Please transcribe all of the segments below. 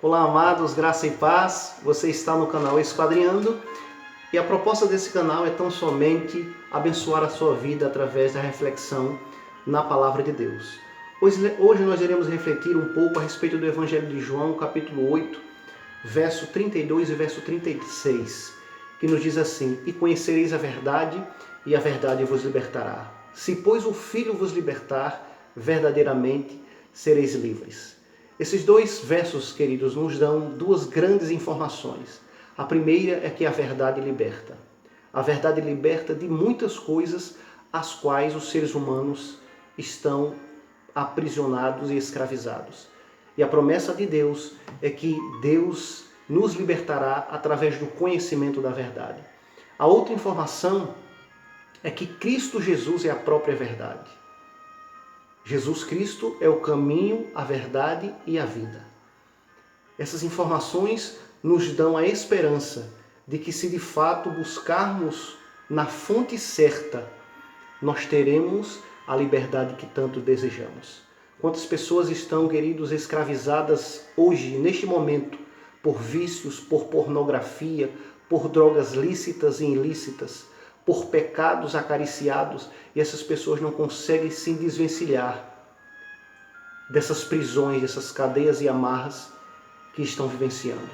Olá, amados, graça e paz. Você está no canal Esquadrinhando e a proposta desse canal é tão somente abençoar a sua vida através da reflexão na Palavra de Deus. Hoje nós iremos refletir um pouco a respeito do Evangelho de João, capítulo 8, verso 32 e verso 36, que nos diz assim: E conhecereis a verdade, e a verdade vos libertará. Se, pois, o Filho vos libertar, verdadeiramente sereis livres. Esses dois versos, queridos, nos dão duas grandes informações. A primeira é que a verdade liberta. A verdade liberta de muitas coisas às quais os seres humanos estão aprisionados e escravizados. E a promessa de Deus é que Deus nos libertará através do conhecimento da verdade. A outra informação é que Cristo Jesus é a própria verdade. Jesus Cristo é o caminho, a verdade e a vida. Essas informações nos dão a esperança de que, se de fato buscarmos na fonte certa, nós teremos a liberdade que tanto desejamos. Quantas pessoas estão, queridos, escravizadas hoje, neste momento, por vícios, por pornografia, por drogas lícitas e ilícitas, por pecados acariciados, e essas pessoas não conseguem se desvencilhar dessas prisões, dessas cadeias e amarras que estão vivenciando.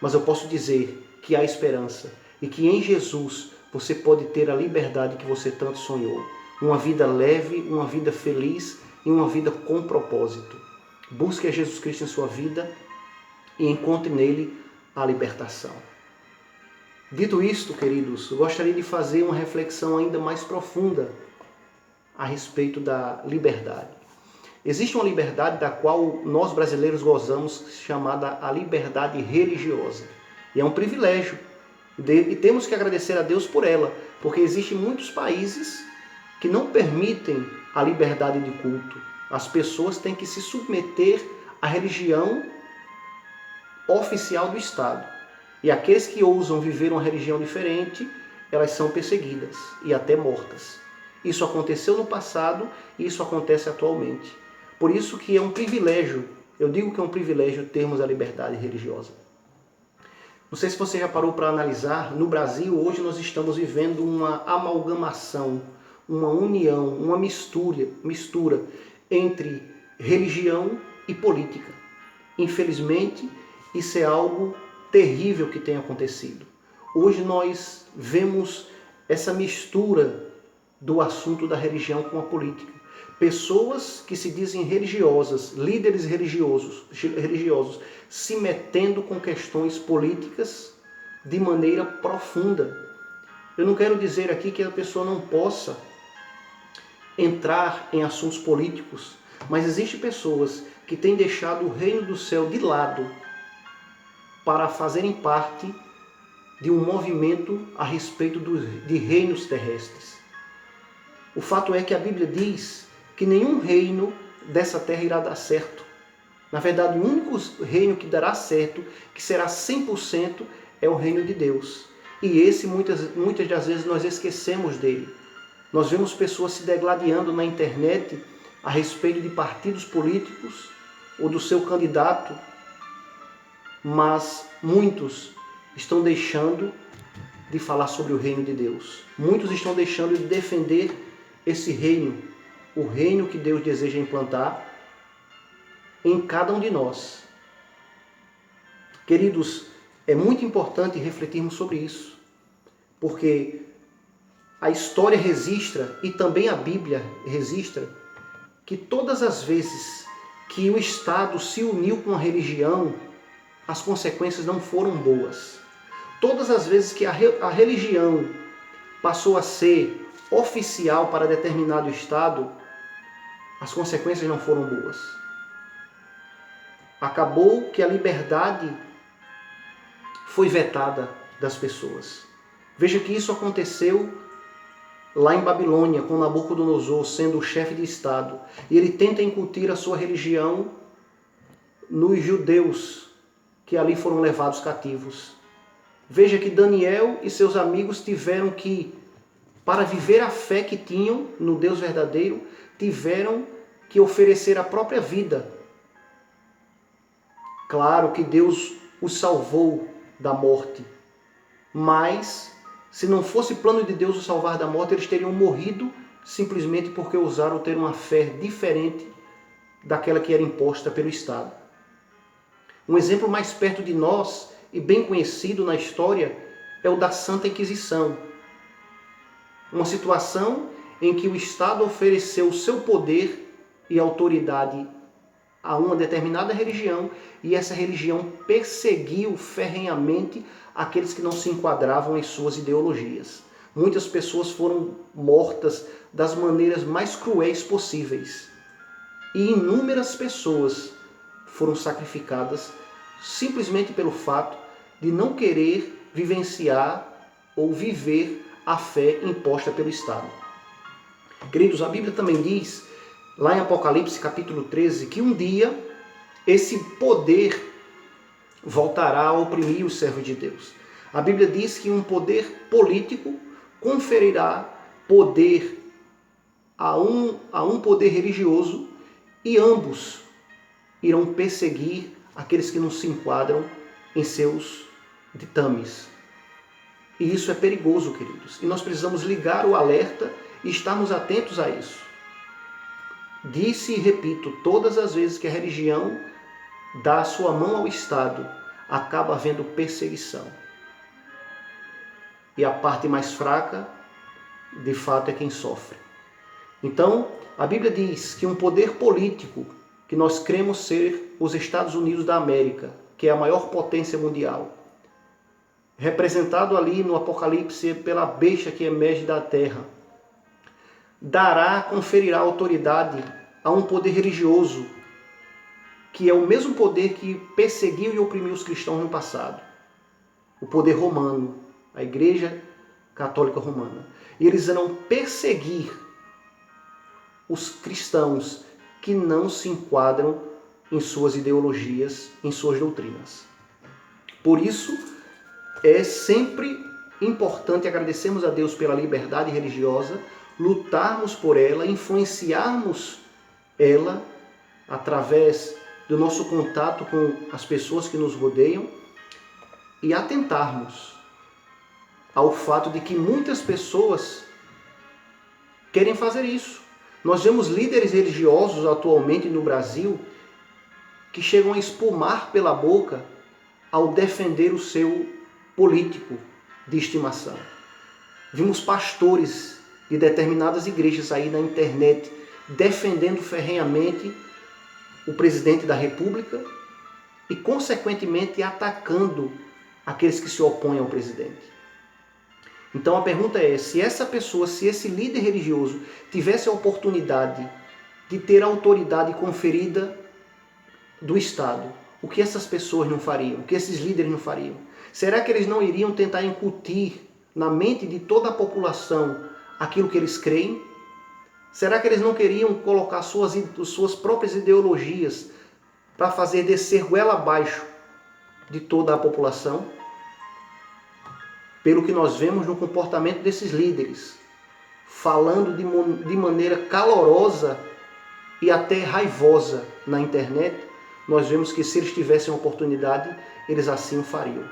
Mas eu posso dizer que há esperança e que em Jesus você pode ter a liberdade que você tanto sonhou. Uma vida leve, uma vida feliz e uma vida com propósito. Busque a Jesus Cristo em sua vida e encontre nele a libertação. Dito isto, queridos, eu gostaria de fazer uma reflexão ainda mais profunda a respeito da liberdade. Existe uma liberdade da qual nós brasileiros gozamos, chamada a liberdade religiosa. E é um privilégio. E temos que agradecer a Deus por ela, porque existem muitos países que não permitem a liberdade de culto. As pessoas têm que se submeter à religião oficial do Estado. E aqueles que ousam viver uma religião diferente, elas são perseguidas e até mortas. Isso aconteceu no passado e isso acontece atualmente. Por isso que é um privilégio, eu digo que é um privilégio termos a liberdade religiosa. Não sei se você já parou para analisar, no Brasil hoje nós estamos vivendo uma amalgamação, uma união, uma mistura entre religião e política. Infelizmente, isso é algo terrível que tem acontecido. Hoje nós vemos essa mistura do assunto da religião com a política. Pessoas que se dizem religiosas, líderes religiosos, se metendo com questões políticas de maneira profunda. Eu não quero dizer aqui que a pessoa não possa entrar em assuntos políticos, mas existem pessoas que têm deixado o reino do céu de lado para fazerem parte de um movimento a respeito de reinos terrestres. O fato é que a Bíblia diz que nenhum reino dessa terra irá dar certo. Na verdade, o único reino que dará certo, que será 100%, é o reino de Deus. E esse, muitas das vezes, nós esquecemos dele. Nós vemos pessoas se degladiando na internet a respeito de partidos políticos ou do seu candidato, mas muitos estão deixando de falar sobre o reino de Deus. Muitos estão deixando de defender esse reino, o reino que Deus deseja implantar em cada um de nós. Queridos, é muito importante refletirmos sobre isso, porque a história registra, e também a Bíblia registra, que todas as vezes que o Estado se uniu com a religião, as consequências não foram boas. Todas as vezes que a religião passou a ser oficial para determinado Estado, as consequências não foram boas. Acabou que a liberdade foi vetada das pessoas. Veja que isso aconteceu lá em Babilônia, com Nabucodonosor sendo o chefe de Estado. E ele tenta incutir a sua religião nos judeus que ali foram levados cativos. Veja que Daniel e seus amigos tiveram que, para viver a fé que tinham no Deus verdadeiro, tiveram que oferecer a própria vida Claro que Deus os salvou da morte, mas se não fosse plano de Deus os salvar da morte, eles teriam morrido simplesmente porque ousaram ter uma fé diferente daquela que era imposta pelo Estado. Um exemplo mais perto de nós e bem conhecido na história é o da Santa Inquisição. Uma situação em que o Estado ofereceu o seu poder e autoridade a uma determinada religião e essa religião perseguiu ferrenhamente aqueles que não se enquadravam em suas ideologias. Muitas pessoas foram mortas das maneiras mais cruéis possíveis e inúmeras pessoas foram sacrificadas simplesmente pelo fato de não querer vivenciar ou viver a fé imposta pelo Estado. Queridos, a Bíblia também diz, lá em Apocalipse capítulo 13, que um dia esse poder voltará a oprimir os servos de Deus. A Bíblia diz que um poder político conferirá poder a um poder religioso e ambos irão perseguir aqueles que não se enquadram em seus ditames. E isso é perigoso, queridos. E nós precisamos ligar o alerta e estarmos atentos a isso. Disse e repito, todas as vezes que a religião dá a sua mão ao Estado, acaba havendo perseguição. E a parte mais fraca, de fato, é quem sofre. Então, a Bíblia diz que um poder político, que nós cremos ser os Estados Unidos da América, que é a maior potência mundial, representado ali no Apocalipse pela besta que emerge da terra, conferirá autoridade a um poder religioso, que é o mesmo poder que perseguiu e oprimiu os cristãos no passado. O poder romano, a Igreja Católica Romana. E eles irão perseguir os cristãos que não se enquadram em suas ideologias, em suas doutrinas. Por isso, é sempre importante agradecermos a Deus pela liberdade religiosa, lutarmos por ela, influenciarmos ela através do nosso contato com as pessoas que nos rodeiam e atentarmos ao fato de que muitas pessoas querem fazer isso. Nós vemos líderes religiosos atualmente no Brasil que chegam a espumar pela boca ao defender o seu político de estimação. Vimos pastores de determinadas igrejas aí na internet defendendo ferrenhamente o presidente da República e, consequentemente, atacando aqueles que se opõem ao presidente. Então a pergunta é, se essa pessoa, se esse líder religioso tivesse a oportunidade de ter a autoridade conferida do Estado, o que essas pessoas não fariam? O que esses líderes não fariam? Será que eles não iriam tentar incutir na mente de toda a população aquilo que eles creem? Será que eles não queriam colocar suas próprias ideologias para fazer descer goela abaixo de toda a população? Pelo que nós vemos no comportamento desses líderes, falando de maneira calorosa e até raivosa na internet, nós vemos que se eles tivessem a oportunidade, eles assim o fariam.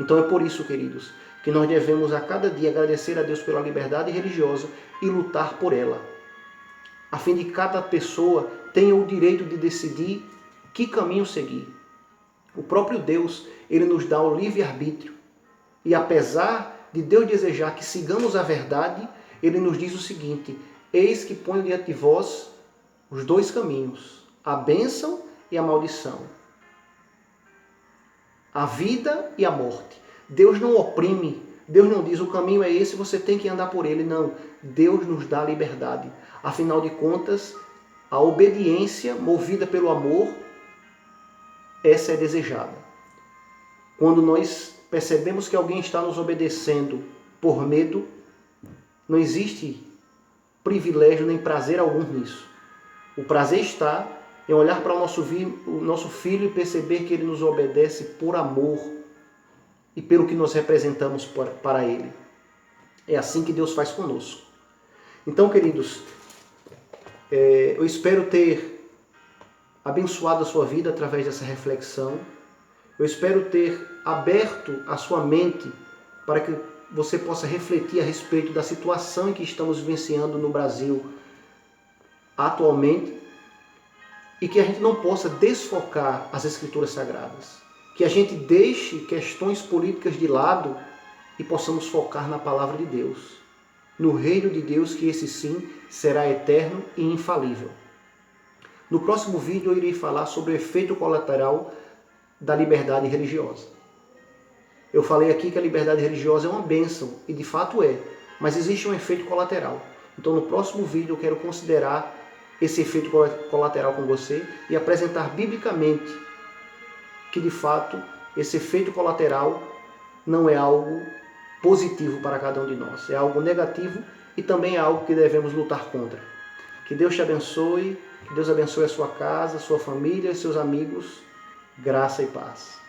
Então é por isso, queridos, que nós devemos a cada dia agradecer a Deus pela liberdade religiosa e lutar por ela, a fim de que cada pessoa tenha o direito de decidir que caminho seguir. O próprio Deus, ele nos dá o livre-arbítrio. E apesar de Deus desejar que sigamos a verdade, ele nos diz o seguinte: eis que ponho diante de vós os dois caminhos, a bênção e a maldição, a vida e a morte. Deus não oprime, Deus não diz o caminho é esse, você tem que andar por ele. Não, Deus nos dá liberdade. Afinal de contas, a obediência movida pelo amor, essa é desejada. Quando nós percebemos que alguém está nos obedecendo por medo, não existe privilégio nem prazer algum nisso. O prazer está em olhar para o nosso filho e perceber que ele nos obedece por amor e pelo que nós representamos para ele. É assim que Deus faz conosco. Então, queridos, eu espero ter abençoado a sua vida através dessa reflexão. Eu espero ter aberto a sua mente para que você possa refletir a respeito da situação em que estamos vivenciando no Brasil atualmente e que a gente não possa desfocar as Escrituras Sagradas. Que a gente deixe questões políticas de lado e possamos focar na palavra de Deus, no reino de Deus, que esse sim será eterno e infalível. No próximo vídeo eu irei falar sobre o efeito colateral da liberdade religiosa. Eu falei aqui que a liberdade religiosa é uma bênção, e de fato é, mas existe um efeito colateral. Então no próximo vídeo eu quero considerar esse efeito colateral com você e apresentar biblicamente que de fato esse efeito colateral não é algo positivo para cada um de nós, é algo negativo e também é algo que devemos lutar contra. Que Deus te abençoe, que Deus abençoe a sua casa, a sua família e seus amigos. Graça e paz.